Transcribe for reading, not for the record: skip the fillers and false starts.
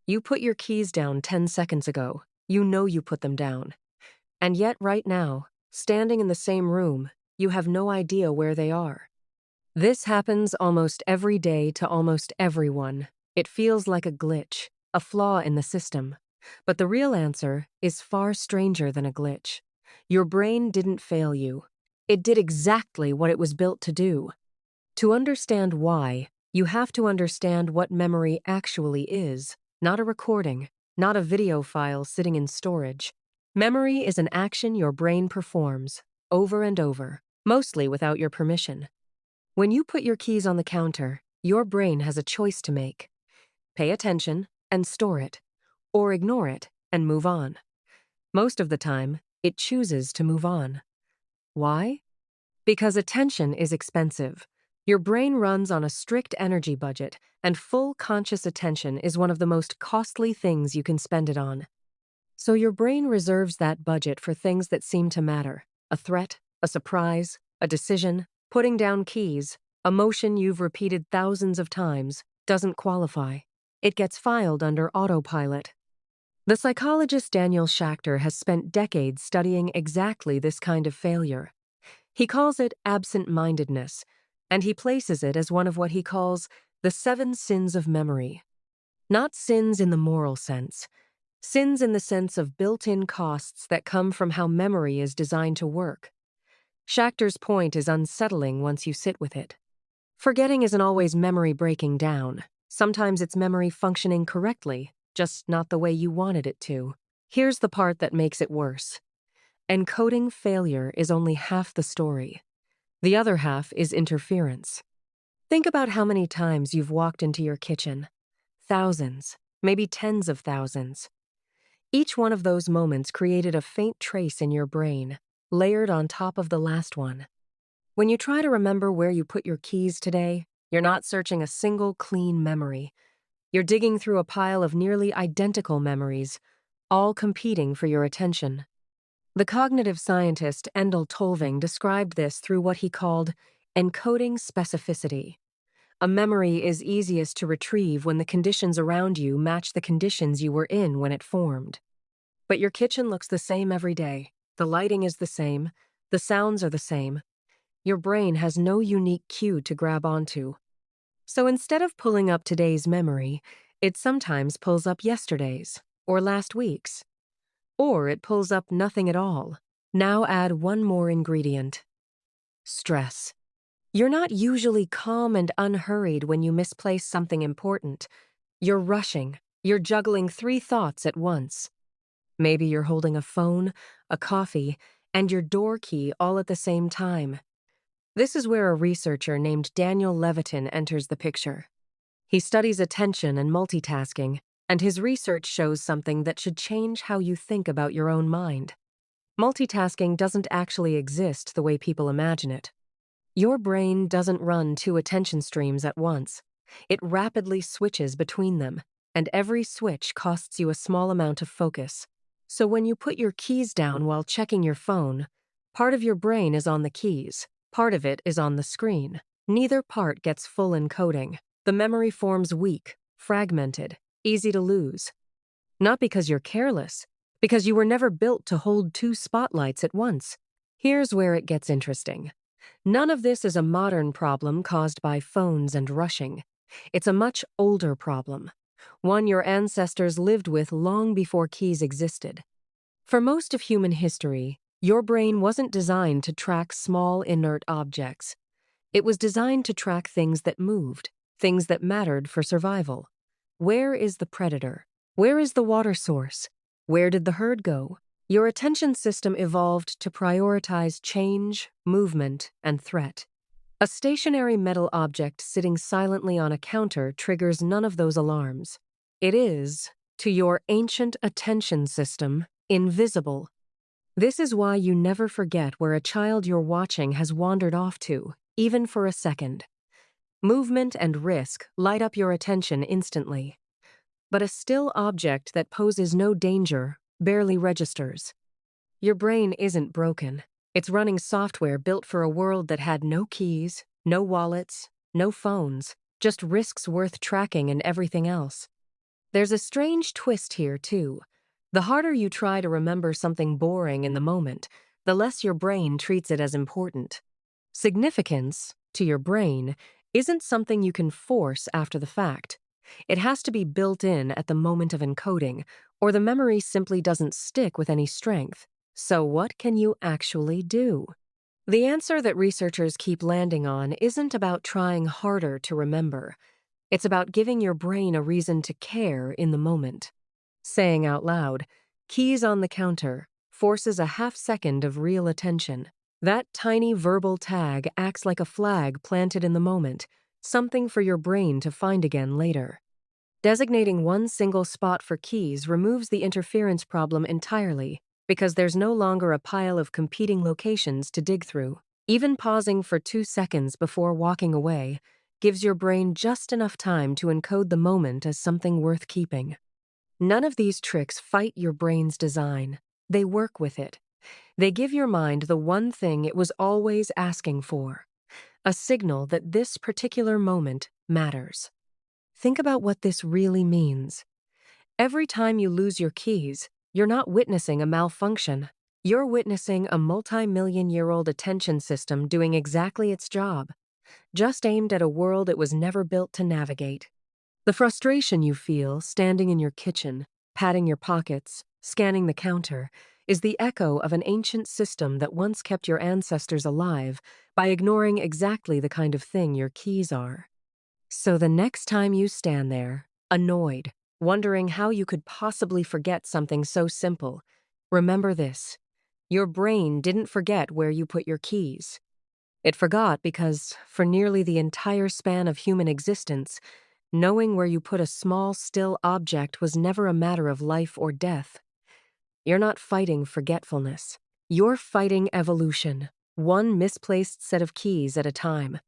You put your keys down 10 seconds ago. You know you put them down. And yet right now, standing in the same room, you have no idea where they are. This happens almost every day to almost everyone. It feels like a glitch, a flaw in the system. But the real answer is far stranger than a glitch. Your brain didn't fail you. It did exactly what it was built to do. To understand why, you have to understand what memory actually is, not a recording, not a video file sitting in storage. Memory is an action your brain performs, over and over, mostly without your permission. When you put your keys on the counter, your brain has a choice to make. Pay attention and store it, or ignore it and move on. Most of the time, it chooses to move on. Why? Because attention is expensive. Your brain runs on a strict energy budget, and full conscious attention is one of the most costly things you can spend it on. So your brain reserves that budget for things that seem to matter: a threat, a surprise, a decision. Putting down keys, a motion you've repeated thousands of times, doesn't qualify. It gets filed under autopilot. The psychologist Daniel Schacter has spent decades studying exactly this kind of failure. He calls it absent-mindedness, and he places it as one of what he calls the 7 sins of memory. Not sins in the moral sense. Sins in the sense of built-in costs that come from how memory is designed to work. Schachter's point is unsettling once you sit with it. Forgetting isn't always memory breaking down. Sometimes it's memory functioning correctly, just not the way you wanted it to. Here's the part that makes it worse. Encoding failure is only half the story. The other half is interference. Think about how many times you've walked into your kitchen. Thousands, maybe tens of thousands. Each one of those moments created a faint trace in your brain, layered on top of the last one. When you try to remember where you put your keys today, you're not searching a single clean memory. You're digging through a pile of nearly identical memories, all competing for your attention. The cognitive scientist Endel Tulving described this through what he called encoding specificity. A memory is easiest to retrieve when the conditions around you match the conditions you were in when it formed. But your kitchen looks the same every day. The lighting is the same. The sounds are the same. Your brain has no unique cue to grab onto. So instead of pulling up today's memory, it sometimes pulls up yesterday's or last week's. Or it pulls up nothing at all. Now add one more ingredient: stress. You're not usually calm and unhurried when you misplace something important. You're rushing. You're juggling 3 thoughts at once. Maybe you're holding a phone, a coffee, and your door key all at the same time. This is where a researcher named Daniel Levitin enters the picture. He studies attention and multitasking, and his research shows something that should change how you think about your own mind. Multitasking doesn't actually exist the way people imagine it. Your brain doesn't run 2 attention streams at once. It rapidly switches between them, and every switch costs you a small amount of focus. So when you put your keys down while checking your phone, part of your brain is on the keys, part of it is on the screen. Neither part gets full encoding. The memory forms weak, fragmented, easy to lose. Not because you're careless, because you were never built to hold 2 spotlights at once. Here's where it gets interesting. None of this is a modern problem caused by phones and rushing. It's a much older problem, one your ancestors lived with long before keys existed. For most of human history, your brain wasn't designed to track small, inert objects. It was designed to track things that moved, things that mattered for survival. Where is the predator? Where is the water source? Where did the herd go? Your attention system evolved to prioritize change, movement, and threat. A stationary metal object sitting silently on a counter triggers none of those alarms. It is, to your ancient attention system, invisible. This is why you never forget where a child you're watching has wandered off to, even for a second. Movement and risk light up your attention instantly. But a still object that poses no danger barely registers. Your brain isn't broken. It's running software built for a world that had no keys, no wallets, no phones, just risks worth tracking and everything else. There's a strange twist here, too. The harder you try to remember something boring in the moment, the less your brain treats it as important. Significance, to your brain, isn't something you can force after the fact. It has to be built in at the moment of encoding, or the memory simply doesn't stick with any strength. So what can you actually do? The answer that researchers keep landing on isn't about trying harder to remember. It's about giving your brain a reason to care in the moment. Saying out loud, "keys on the counter," forces a half-second of real attention. That tiny verbal tag acts like a flag planted in the moment, something for your brain to find again later. Designating one single spot for keys removes the interference problem entirely because there's no longer a pile of competing locations to dig through. Even pausing for 2 seconds before walking away gives your brain just enough time to encode the moment as something worth keeping. None of these tricks fight your brain's design. They work with it. They give your mind the one thing it was always asking for, a signal that this particular moment matters. Think about what this really means. Every time you lose your keys, you're not witnessing a malfunction. You're witnessing a multi-million-year-old attention system doing exactly its job, just aimed at a world it was never built to navigate. The frustration you feel standing in your kitchen, patting your pockets, scanning the counter, is the echo of an ancient system that once kept your ancestors alive by ignoring exactly the kind of thing your keys are. So the next time you stand there, annoyed, wondering how you could possibly forget something so simple, remember this: your brain didn't forget where you put your keys. It forgot because, for nearly the entire span of human existence, knowing where you put a small, still object was never a matter of life or death. You're not fighting forgetfulness. You're fighting evolution, one misplaced set of keys at a time.